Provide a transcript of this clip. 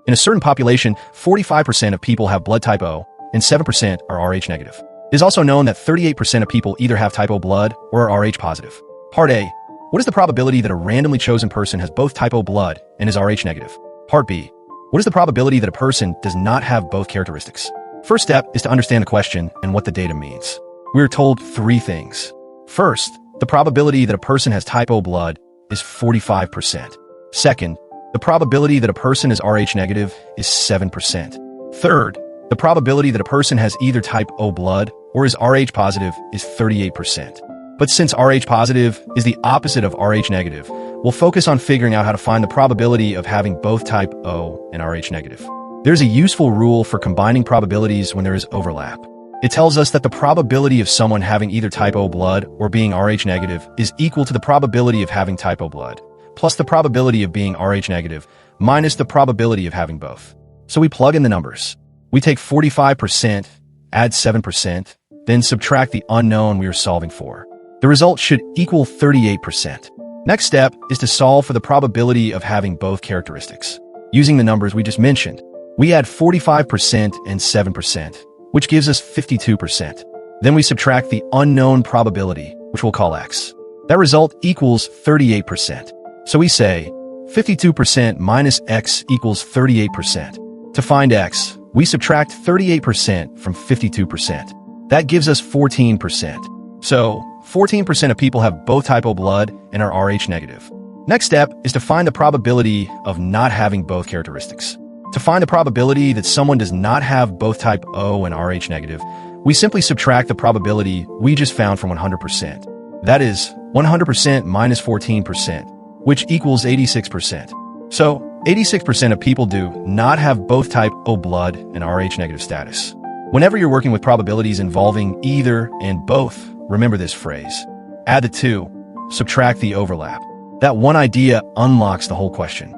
In a certain population, 45% of people have blood type O, and 7% are Rh negative. It is also known that 38% of people either have type O blood or are Rh positive. Part A. What is the probability that a randomly chosen person has both type O blood and is Rh negative? Part B. What is the probability that a person does not have both characteristics? First step is to understand the question and what the data means. We are told three things. First, the probability that a person has type O blood is 45%. Second, the probability that a person is Rh negative is 7%. Third, the probability that a person has either type O blood or is Rh positive is 38%. But since Rh positive is the opposite of Rh negative, we'll focus on figuring out how to find the probability of having both type O and Rh negative. There's a useful rule for combining probabilities when there is overlap. It tells us that the probability of someone having either type O blood or being Rh negative is equal to the probability of having type O blood, plus the probability of being Rh negative, minus the probability of having both. So we plug in the numbers. We take 45%, add 7%, then subtract the unknown we are solving for. The result should equal 38%. Next step is to solve for the probability of having both characteristics. Using the numbers we just mentioned, we add 45% and 7%, which gives us 52%. Then we subtract the unknown probability, which we'll call x. That result equals 38%. So we say 52% minus x equals 38%. To find x, we subtract 38% from 52%. That gives us 14%. So 14% of people have both type O blood and are Rh negative. Next step is to find the probability of not having both characteristics. To find the probability that someone does not have both type O and Rh negative, we simply subtract the probability we just found from 100%. That is 100% minus 14%, which equals 86%. So 86% of people do not have both type O blood and Rh negative status. Whenever you're working with probabilities involving either and both, remember this phrase. Add the two, subtract the overlap. That one idea unlocks the whole question.